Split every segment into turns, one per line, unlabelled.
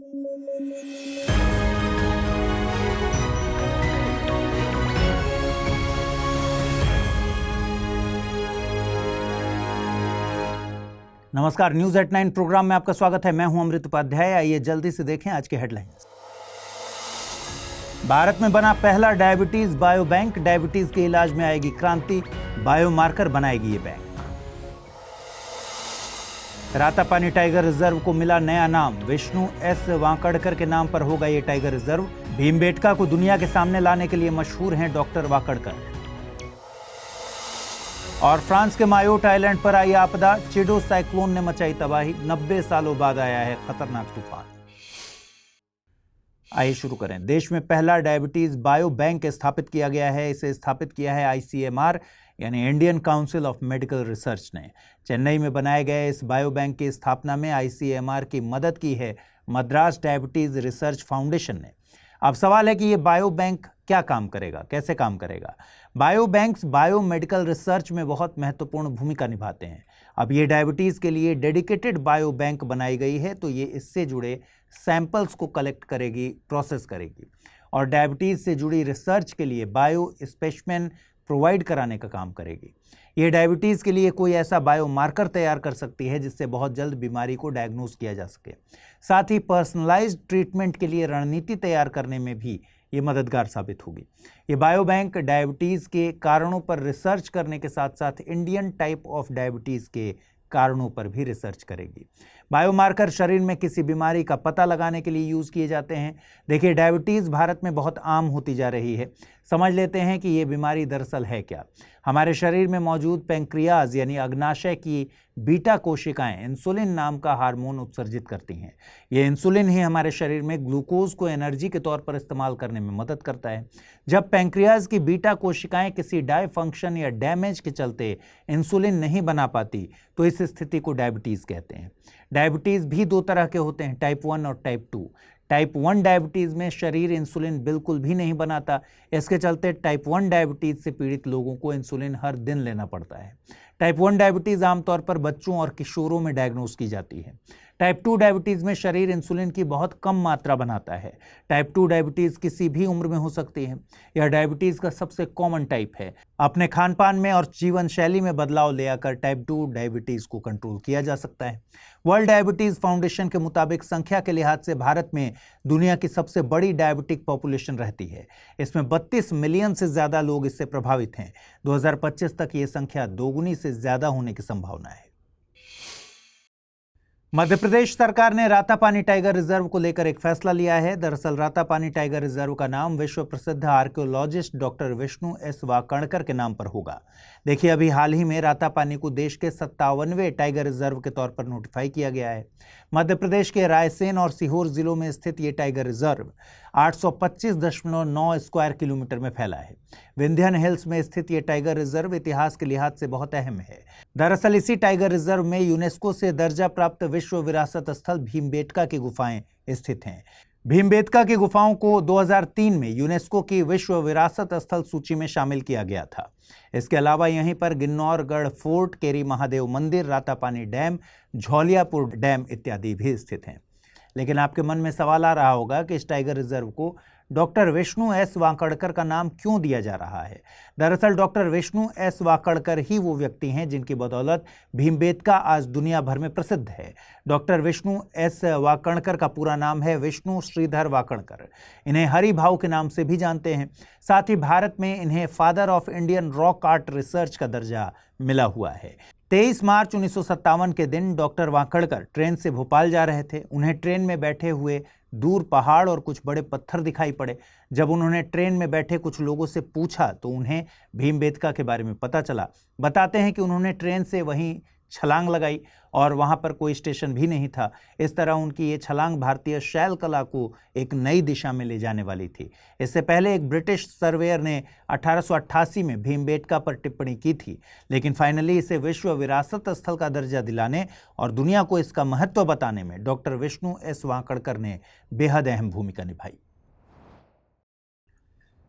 नमस्कार, news at 9 programme में आपका स्वागत है। मैं हूं अमृत उपाध्याय। आइए जल्दी से देखें आज के हेडलाइंस। भारत में बना पहला डायबिटीज बायो बैंक। डायबिटीज के इलाज में आएगी क्रांति। बायोमार्कर बनाएगी ये बैंक। रातापानी टाइगर रिजर्व को मिला नया नाम। विष्णु एस वाकड़कर के नाम पर होगा ये टाइगर रिजर्व। भीमबेटका को दुनिया के सामने लाने के लिए मशहूर हैं डॉक्टर वाकड़कर। और फ्रांस के मायोट आइलैंड पर आई आपदा। चिडो साइक्लोन ने मचाई तबाही। 90 सालों बाद आया है खतरनाक तूफान। आइए शुरू करें। देश में पहला डायबिटीज बायो बैंक स्थापित किया गया है। इसे स्थापित किया है ICMR यानी Indian council of medical research ने। चेन्नई में बनाए गए इस बायो बैंक की स्थापना में ICMR की मदद की है मद्रास डायबिटीज रिसर्च फाउंडेशन ने। अब सवाल है कि ये बायो बैंक क्या काम करेगा, कैसे काम करेगा। बायो बैंक्स बायोमेडिकल रिसर्च में बहुत महत्वपूर्ण भूमिका निभाते हैं। अब ये डायबिटीज़ के लिए डेडिकेटेड बायो बैंक बनाई गई है, तो ये इससे जुड़े सैंपल्स को कलेक्ट करेगी, प्रोसेस करेगी और डायबिटीज़ से जुड़ी रिसर्च के लिए बायो स्पेसिमेन प्रोवाइड कराने का काम करेगी। ये डायबिटीज़ के लिए कोई ऐसा बायोमार्कर तैयार कर सकती है जिससे बहुत जल्द बीमारी को डायग्नोज किया जा सके। साथ ही पर्सनलाइज्ड ट्रीटमेंट के लिए रणनीति तैयार करने में भी ये मददगार साबित होगी। ये बायो बैंक डायबिटीज़ के कारणों पर रिसर्च करने के साथ साथ इंडियन टाइप ऑफ डायबिटीज़ के कारणों पर भी रिसर्च करेगी। बायोमार्कर शरीर में किसी बीमारी का पता लगाने के लिए यूज़ किए जाते हैं। देखिए, डायबिटीज़ भारत में बहुत आम होती जा रही है। समझ लेते हैं कि ये बीमारी दरअसल है क्या। हमारे शरीर में मौजूद पैंक्रियाज यानी अग्नाशय की बीटा कोशिकाएं इंसुलिन नाम का हार्मोन उत्सर्जित करती हैं। ये इंसुलिन ही हमारे शरीर में ग्लूकोज को एनर्जी के तौर पर इस्तेमाल करने में मदद करता है। जब पैंक्रियाज की बीटा कोशिकाएं किसी डाई फंक्शन या डैमेज के चलते इंसुलिन नहीं बना पाती तो इस स्थिति को डायबिटीज़ कहते हैं। डायबिटीज़ भी दो तरह के होते हैं, टाइप 1 और टाइप 2। टाइप 1 डायबिटीज़ में शरीर इंसुलिन बिल्कुल भी नहीं बनाता। इसके चलते टाइप 1 डायबिटीज़ से पीड़ित लोगों को इंसुलिन हर दिन लेना पड़ता है। टाइप 1 डायबिटीज़ आमतौर पर बच्चों और किशोरों में डायग्नोज की जाती है। टाइप 2 डायबिटीज़ में शरीर इंसुलिन की बहुत कम मात्रा बनाता है। टाइप 2 डायबिटीज़ किसी भी उम्र में हो सकती है। यह डायबिटीज़ का सबसे कॉमन टाइप है। अपने खान पान में और जीवन शैली में बदलाव ले आकर टाइप 2 डायबिटीज़ को कंट्रोल किया जा सकता है। वर्ल्ड डायबिटीज़ फाउंडेशन के मुताबिक संख्या के लिहाज से भारत में दुनिया की सबसे बड़ी डायबिटिक पॉपुलेशन रहती है। इसमें 32 मिलियन से ज़्यादा लोग इससे प्रभावित हैं। 2025 तक ये संख्या दोगुनी से ज़्यादा होने की संभावना है। मध्य प्रदेश सरकार ने रातापानी टाइगर रिजर्व को लेकर एक फैसला लिया है। दरअसल रातापानी टाइगर रिजर्व का नाम विश्व प्रसिद्ध archaeologist doctor Vishnu S Wakadkar के नाम पर होगा। देखिए, अभी हाल ही में रातापानी को देश के 57वें टाइगर रिजर्व के तौर पर नोटिफाई किया गया है। मध्य प्रदेश के रायसेन और सीहोर जिलों में स्थित ये टाइगर रिजर्व 825.9 स्क्वायर किलोमीटर में फैला है। विंध्यन हिल्स में स्थित ये टाइगर रिजर्व इतिहास के लिहाज से बहुत अहम है। दरअसल इसी टाइगर रिजर्व में यूनेस्को से दर्जा प्राप्त विश्व विरासत स्थल भीमबेटका की गुफाएं स्थित हैं। भीमबेटका की गुफाओं को 2003 में यूनेस्को की विश्व विरासत स्थल सूची में शामिल किया गया था। इसके अलावा यहीं पर गिन्नौरगढ़ फोर्ट, केरी महादेव मंदिर, रातापानी डैम, झौलियापुर डैम इत्यादि भी स्थित हैं। लेकिन आपके मन में सवाल आ रहा होगा कि इस टाइगर रिजर्व को डॉक्टर विष्णु एस वाकड़कर का नाम क्यों दिया जा रहा है। दरअसल डॉक्टर विष्णु एस वाकड़कर ही वो व्यक्ति हैं जिनकी बदौलत भीमबेटका आज दुनिया भर में प्रसिद्ध है। डॉक्टर विष्णु एस वाकड़कर का पूरा नाम है विष्णु श्रीधर वाकड़कर। इन्हें हरि भाऊ के नाम से भी जानते हैं। साथ ही भारत में इन्हें father of Indian rock art research का दर्जा मिला हुआ है। 23 मार्च 1957 के दिन डॉक्टर वाकड़कर ट्रेन से भोपाल जा रहे थे। उन्हें ट्रेन में बैठे हुए दूर पहाड़ और कुछ बड़े पत्थर दिखाई पड़े। जब उन्होंने ट्रेन में बैठे कुछ लोगों से पूछा तो उन्हें भीमबेटका के बारे में पता चला। बताते हैं कि उन्होंने ट्रेन से वहीं छलांग लगाई और वहाँ पर कोई स्टेशन भी नहीं था। इस तरह उनकी ये छलांग भारतीय शैल कला को एक नई दिशा में ले जाने वाली थी। इससे पहले एक ब्रिटिश सर्वेयर ने 1888 में भीमबेटका पर टिप्पणी की थी, लेकिन फाइनली इसे विश्व विरासत स्थल का दर्जा दिलाने और दुनिया को इसका महत्व बताने में डॉक्टर विष्णु एस वाकड़कर ने बेहद अहम भूमिका निभाई।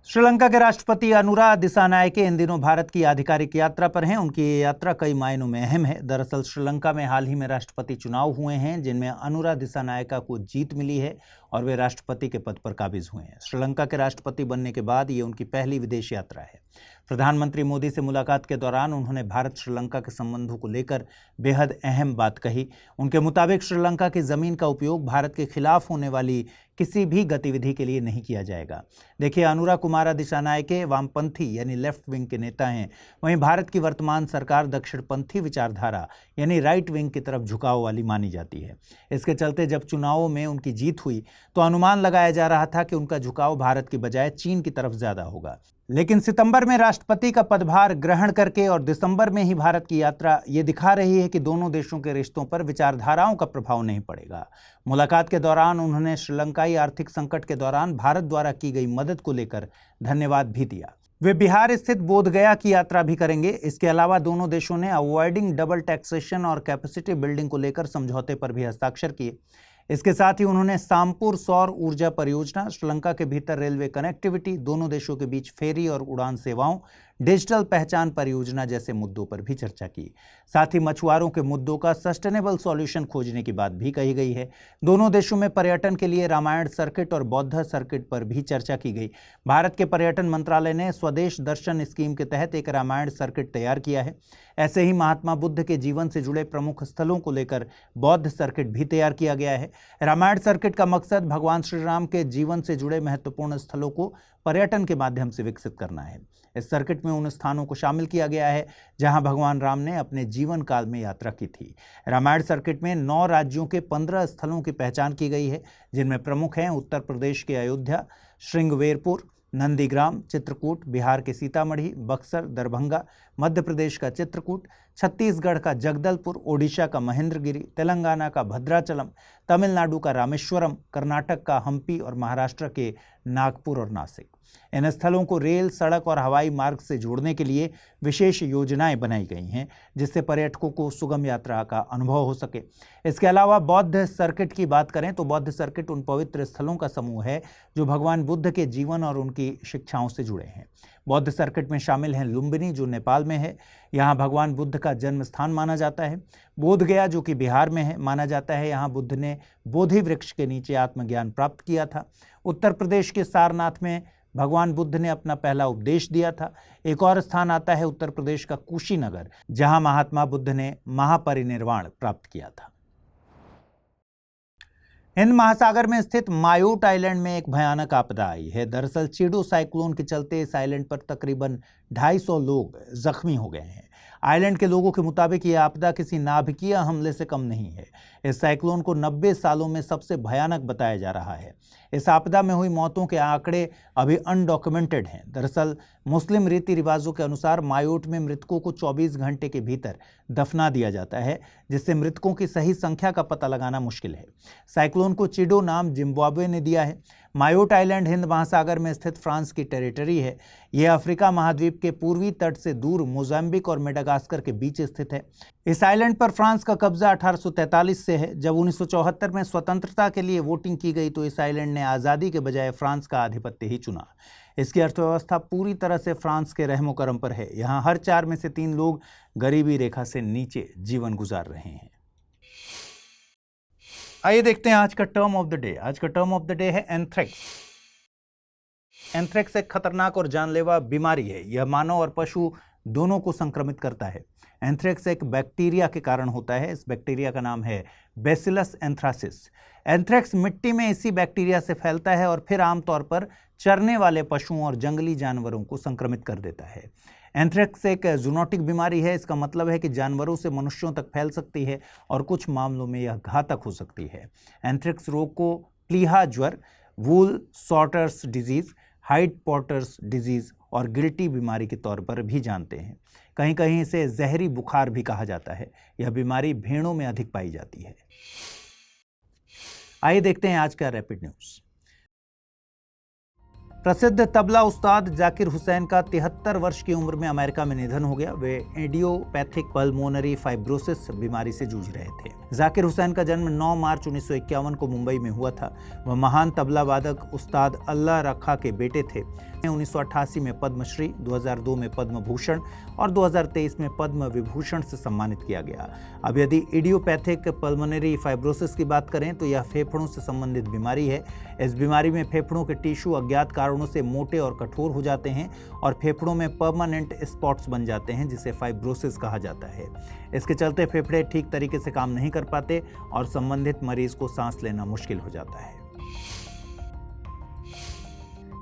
श्रीलंका के राष्ट्रपति अनुरा दिसानायके इन दिनों भारत की आधिकारिक यात्रा पर हैं। उनकी ये यात्रा कई मायनों में अहम है। दरअसल श्रीलंका में हाल ही में राष्ट्रपति चुनाव हुए हैं, जिनमें अनुरा दिसानायका को जीत मिली है और वे राष्ट्रपति के पद पर काबिज हुए हैं। श्रीलंका के राष्ट्रपति बनने के बाद ये उनकी पहली विदेश यात्रा है। प्रधानमंत्री मोदी से मुलाकात के दौरान उन्होंने भारत श्रीलंका के संबंधों को लेकर बेहद अहम बात कही। उनके मुताबिक श्रीलंका की जमीन का उपयोग भारत के खिलाफ होने वाली किसी भी गतिविधि के लिए नहीं किया जाएगा। देखिए, अनुरा कुमारा दिसानायके वामपंथी यानी लेफ्ट विंग के नेता हैं। वहीं भारत की वर्तमान सरकार दक्षिणपंथी विचारधारा यानी राइट विंग की तरफ झुकाव वाली मानी जाती है। इसके चलते जब चुनावों में उनकी जीत हुई तो अनुमान लगाया जा रहा था कि उनका झुकाव भारत की बजाय चीन की तरफ ज्यादा होगा। लेकिन सितंबर में राष्ट्रपति का पदभार ग्रहण करके और दिसंबर में ही भारत की यात्रा ये दिखा रही है कि दोनों देशों के रिश्तों पर विचारधाराओं का प्रभाव नहीं पड़ेगा। मुलाकात के दौरान उन्होंने श्रीलंकाई आर्थिक संकट के दौरान भारत द्वारा की गई मदद को लेकर धन्यवाद भी दिया। वे बिहार स्थित बोधगया की यात्रा भी करेंगे। इसके अलावा दोनों देशों ने अवॉइडिंग डबल टैक्सेशन और कैपेसिटी बिल्डिंग को लेकर समझौते पर भी हस्ताक्षर किए। इसके साथ ही उन्होंने सामपुर सौर ऊर्जा परियोजना, श्रीलंका के भीतर रेलवे कनेक्टिविटी, दोनों देशों के बीच फेरी और उड़ान सेवाओं, डिजिटल पहचान परियोजना जैसे मुद्दों पर भी चर्चा की। साथ ही मछुआरों के मुद्दों का सस्टेनेबल सॉल्यूशन खोजने की बात भी कही गई है। दोनों देशों में पर्यटन के लिए रामायण सर्किट और बौद्ध सर्किट पर भी चर्चा की गई। भारत के पर्यटन मंत्रालय ने स्वदेश दर्शन स्कीम के तहत एक रामायण सर्किट तैयार किया है। ऐसे ही महात्मा बुद्ध के जीवन से जुड़े प्रमुख स्थलों को लेकर बौद्ध सर्किट भी तैयार किया गया है। रामायण सर्किट का मकसद भगवान श्री राम के जीवन से जुड़े महत्वपूर्ण स्थलों को पर्यटन के माध्यम से विकसित करना है। इस सर्किट में उन स्थानों को शामिल किया गया है जहां भगवान राम ने अपने जीवन काल में यात्रा की थी। रामायण सर्किट में 9 राज्यों के 15 स्थलों की पहचान की गई है, जिनमें प्रमुख हैं उत्तर प्रदेश के अयोध्या, श्रृंगवेरपुर, नंदीग्राम, चित्रकूट, बिहार के सीतामढ़ी, बक्सर, दरभंगा, मध्य प्रदेश का चित्रकूट, छत्तीसगढ़ का जगदलपुर, ओडिशा का महेंद्रगिरी, तेलंगाना का भद्राचलम, तमिलनाडु का रामेश्वरम, कर्नाटक का हम्पी और महाराष्ट्र के नागपुर और नासिक। इन स्थलों को रेल, सड़क और हवाई मार्ग से जोड़ने के लिए विशेष योजनाएं बनाई गई हैं, जिससे पर्यटकों को सुगम यात्रा का अनुभव हो सके। इसके अलावा बौद्ध सर्किट की बात करें तो बौद्ध सर्किट उन पवित्र स्थलों का समूह है जो भगवान बुद्ध के जीवन और उनकी शिक्षाओं से जुड़े हैं। बौद्ध सर्किट में शामिल हैं लुम्बिनी, जो नेपाल में है। यहाँ भगवान बुद्ध का जन्म स्थान माना जाता है। बोधगया, जो कि बिहार में है, माना जाता है यहाँ बुद्ध ने बोधि वृक्ष के नीचे आत्मज्ञान प्राप्त किया था। उत्तर प्रदेश के सारनाथ में भगवान बुद्ध ने अपना पहला उपदेश दिया था। एक और स्थान आता है उत्तर प्रदेश का कुशीनगर, जहां महात्मा बुद्ध ने महापरिनिर्वाण प्राप्त किया था। हिंद महासागर में स्थित मायोट आइलैंड में एक भयानक आपदा आई है। दरअसल चिडो साइक्लोन के चलते इस आइलैंड पर तकरीबन 250 लोग जख्मी हो गए हैं। आइलैंड के लोगों के मुताबिक यह आपदा किसी नाभिकीय हमले से कम नहीं है। इस साइक्लोन को 90 सालों में सबसे भयानक बताया जा रहा है। इस आपदा में हुई मौतों के आंकड़े अभी अनडॉक्यूमेंटेड हैं। दरअसल मुस्लिम रीति रिवाजों के अनुसार मायोट में मृतकों को 24 घंटे के भीतर दफना दिया जाता है, जिससे मृतकों की सही संख्या का पता लगाना मुश्किल है। साइक्लोन को चिडो नाम जिम्बाब्वे ने दिया है। मायोट आइलैंड हिंद महासागर में स्थित फ्रांस की टेरिटरी है। यह अफ्रीका महाद्वीप के पूर्वी तट से दूर मोजाम्बिक और मेडागास्कर के बीच स्थित है। इस आइलैंड पर फ्रांस का कब्जा 1843 से है। जब 1974 में स्वतंत्रता के लिए वोटिंग की गई तो इस आइलैंड ने आज़ादी के बजाय फ्रांस का आधिपत्य ही चुना। इसकी अर्थव्यवस्था पूरी तरह से फ्रांस के रहमो करम पर है। यहाँ हर 4 में से 3 लोग गरीबी रेखा से नीचे जीवन गुजार रहे हैं। आइए देखते हैं आज का टर्म ऑफ द डे। आज का टर्म ऑफ द डे है एंथ्रेक्स। एंथ्रेक्स एक खतरनाक और जानलेवा बीमारी है। यह मानव और पशु दोनों को संक्रमित करता है। एंथ्रेक्स एक बैक्टीरिया के कारण होता है। इस बैक्टीरिया का नाम है बैसिलस एंथ्रासिस। एंथ्रेक्स मिट्टी में इसी बैक्टीरिया से फैलता है और फिर आमतौर पर चरने वाले पशुओं और जंगली जानवरों को संक्रमित कर देता है। एंथ्रेक्स एक जूनोटिक बीमारी है। इसका मतलब है कि जानवरों से मनुष्यों तक फैल सकती है और कुछ मामलों में यह घातक हो सकती है। एंथ्रेक्स रोग को प्लीहा ज्वर, wool sorters disease, hide porters disease और गिल्टी बीमारी के तौर पर भी जानते हैं। कहीं कहीं इसे जहरी बुखार भी कहा जाता है। यह बीमारी भेड़ों में अधिक पाई जाती है। आइए देखते हैं आज का रैपिड न्यूज। प्रसिद्ध तबला उस्ताद जाकिर हुसैन का 73 वर्ष की उम्र में अमेरिका में निधन हो गया। वे इडियोपैथिक पल्मोनरी फाइब्रोसिस बीमारी से जूझ रहे थे। जाकिर हुसैन का जन्म 9 मार्च 1951 को मुंबई में हुआ था। वह महान तबला वादक उस्ताद अल्लाह रखा के बेटे थे। 1988 में पद्मश्री, 2002 में पद्म भूषण और 2023 में पद्म विभूषण से सम्मानित किया गया। अब यदि इडियोपैथिक पल्मोनरी फाइब्रोसिस की बात करें तो यह फेफड़ों से संबंधित बीमारी है। इस बीमारी में फेफड़ों के टिश्यू अज्ञात कारणों से मोटे और कठोर हो जाते हैं और फेफड़ों में परमानेंट स्पॉट्स बन जाते हैं, जिसे फाइब्रोसिस कहा जाता है। इसके चलते फेफड़े ठीक तरीके से काम नहीं कर पाते और संबंधित मरीज को सांस लेना मुश्किल हो जाता है।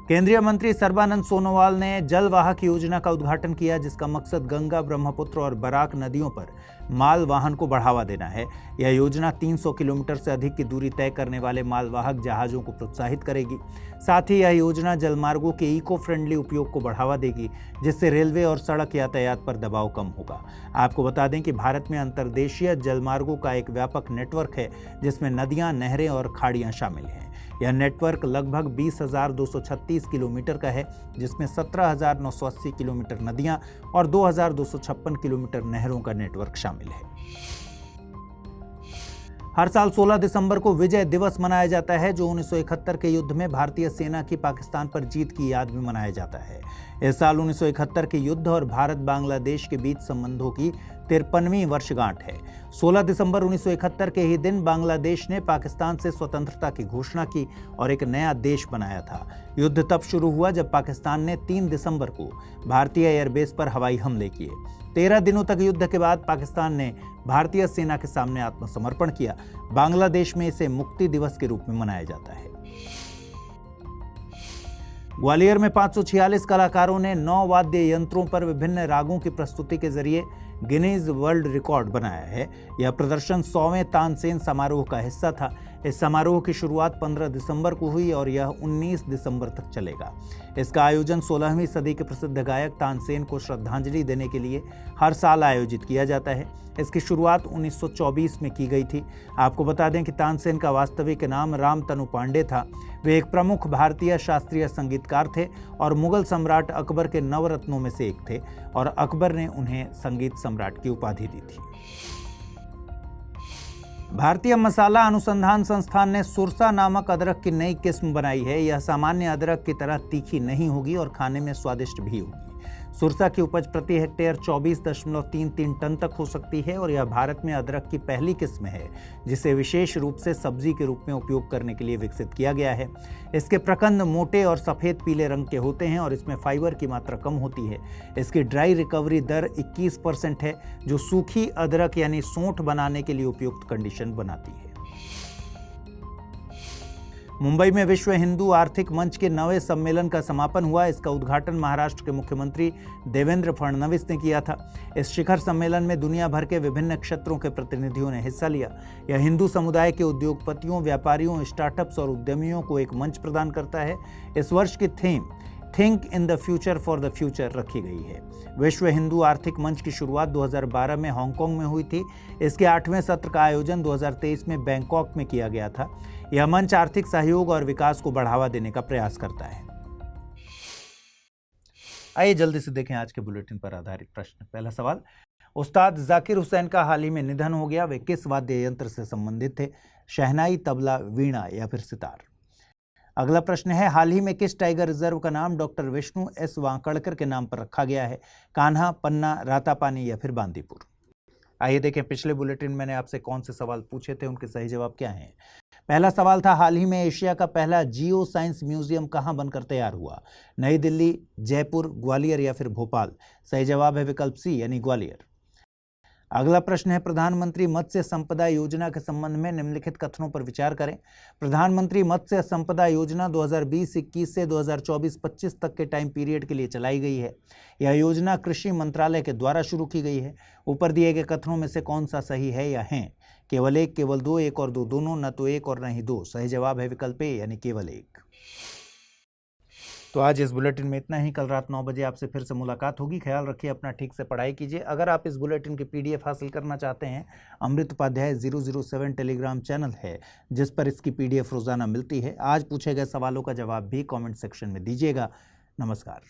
केंद्रीय मंत्री सर्बानंद सोनोवाल ने जलवाहक योजना का उद्घाटन किया, जिसका मकसद गंगा, ब्रह्मपुत्र और बराक नदियों पर माल वाहन को बढ़ावा देना है। यह योजना 300 किलोमीटर से अधिक की दूरी तय करने वाले मालवाहक जहाजों को प्रोत्साहित करेगी। साथ ही यह योजना जलमार्गों के इको फ्रेंडली उपयोग को बढ़ावा देगी, जिससे रेलवे और सड़क यातायात पर दबाव कम होगा। आपको बता दें कि भारत में अंतर्देशीय जलमार्गों का एक व्यापक नेटवर्क है, जिसमें नदियां, नहरें और खाड़ियां शामिल हैं। यह नेटवर्क लगभग 20,236 किलोमीटर का है, जिसमें 17,980 किलोमीटर नदियां और 2,256 किलोमीटर नहरों का नेटवर्क शामिल है। हर साल 16 दिसंबर को विजय दिवस मनाया जाता है, जो 1971 के युद्ध में भारतीय सेना की पाकिस्तान पर जीत की याद में मनाया जाता है। इस साल 1971 के युद्ध और भारत बांग्लादेश के बीच संबंधों की 53वीं वर्षगांठ है। 16 दिसंबर 1971 के ही दिन बांग्लादेश ने पाकिस्तान से स्वतंत्रता की घोषणा की और एक नया देश बनाया था। युद्ध तब शुरू हुआ जब पाकिस्तान ने 3 दिसंबर को भारतीय एयरबेस पर हवाई हमले किए। 13 दिनों तक युद्ध के बाद पाकिस्तान ने भारतीय सेना के सामने आत्मसमर्पण किया। बांग्लादेश में इसे मुक्ति दिवस के रूप में मनाया जाता है। ग्वालियर में 546 कलाकारों ने 9 वाद्य यंत्रों पर विभिन्न रागों की प्रस्तुति के जरिए गिनीज वर्ल्ड रिकॉर्ड बनाया है। यह प्रदर्शन 100वें तानसेन समारोह का हिस्सा था। इस समारोह की शुरुआत 15 दिसंबर को हुई और यह 19 दिसंबर तक चलेगा। इसका आयोजन 16वीं सदी के प्रसिद्ध गायक तानसेन को श्रद्धांजलि देने के लिए हर साल आयोजित किया जाता है। इसकी शुरुआत 1924 में की गई थी। आपको बता दें कि तानसेन का वास्तविक नाम रामतनु पांडे था। वे एक प्रमुख भारतीय शास्त्रीय संगीतकार थे और मुगल सम्राट अकबर के नवरत्नों में से एक थे और अकबर ने उन्हें संगीत सम्राट की उपाधि दी थी। भारतीय मसाला अनुसंधान संस्थान ने सुरसा नामक अदरक की नई किस्म बनाई है। यह सामान्य अदरक की तरह तीखी नहीं होगी और खाने में स्वादिष्ट भी होगी। सुरसा की उपज प्रति हेक्टेयर 24.33 टन तक हो सकती है और यह भारत में अदरक की पहली किस्म है, जिसे विशेष रूप से सब्जी के रूप में उपयोग करने के लिए विकसित किया गया है। इसके प्रकंद मोटे और सफ़ेद पीले रंग के होते हैं और इसमें फाइबर की मात्रा कम होती है। इसकी ड्राई रिकवरी दर 21% है, जो सूखी अदरक यानी सोंठ बनाने के लिए उपयुक्त कंडीशन बनाती है। मुंबई में विश्व हिंदू आर्थिक मंच के 9वें सम्मेलन का समापन हुआ। इसका उद्घाटन महाराष्ट्र के मुख्यमंत्री देवेंद्र फडणवीस ने किया था। इस शिखर सम्मेलन में दुनिया भर के विभिन्न क्षेत्रों के प्रतिनिधियों ने हिस्सा लिया। यह हिंदू समुदाय के उद्योगपतियों, व्यापारियों, स्टार्टअप्स और उद्यमियों को एक मंच प्रदान करता है। इस वर्ष की theme think in the future for the future रखी गई है। विश्व हिंदू आर्थिक मंच की शुरुआत 2012 में हांगकांग में हुई थी। इसके 8वें सत्र का आयोजन 2023 में बैंकॉक में किया गया था। यह मंच आर्थिक सहयोग और विकास को बढ़ावा देने का प्रयास करता है। आइए जल्दी से देखें आज के बुलेटिन पर आधारित प्रश्न। पहला सवाल, उस्ताद जाकिर हुसैन का हाल ही में निधन हो गया। वे किस वाद्य यंत्र से संबंधित थे? शहनाई, तबला, वीणा या फिर सितार? अगला प्रश्न है, हाल ही में किस टाइगर रिजर्व का नाम डॉक्टर विष्णु एस वांकड़कर के नाम पर रखा गया है? कान्हा, पन्ना, रातापानी या फिर बांदीपुर? आइए देखें पिछले बुलेटिन मैंने आपसे कौन से सवाल पूछे थे, उनके सही जवाब क्या हैं। पहला सवाल था, हाल ही में एशिया का पहला जियो साइंस म्यूजियम कहां बनकर तैयार हुआ? नई दिल्ली, जयपुर, ग्वालियर या फिर भोपाल? सही जवाब है विकल्प सी यानी ग्वालियर। अगला प्रश्न है, प्रधानमंत्री मत्स्य संपदा योजना के संबंध में निम्नलिखित कथनों पर विचार करें। प्रधानमंत्री मत्स्य संपदा योजना 2020-21 से 2024-25 तक के टाइम पीरियड के लिए चलाई गई है। यह योजना कृषि मंत्रालय के द्वारा शुरू की गई है। ऊपर दिए गए कथनों में से कौन सा सही है या हैं? केवल एक, केवल दो, एक और दो, दोनों, न तो एक और न ही दो? सही जवाब है विकल्प ए यानी केवल एक। तो आज इस बुलेटिन में इतना ही। कल रात 9 बजे आपसे फिर से मुलाकात होगी। ख्याल रखिए अपना, ठीक से पढ़ाई कीजिए। अगर आप इस बुलेटिन की PDF हासिल करना चाहते हैं, अमृत उपाध्याय 007 टेलीग्राम चैनल है जिस पर इसकी PDF रोजाना मिलती है। आज पूछे गए सवालों का जवाब भी कमेंट सेक्शन में दीजिएगा। नमस्कार।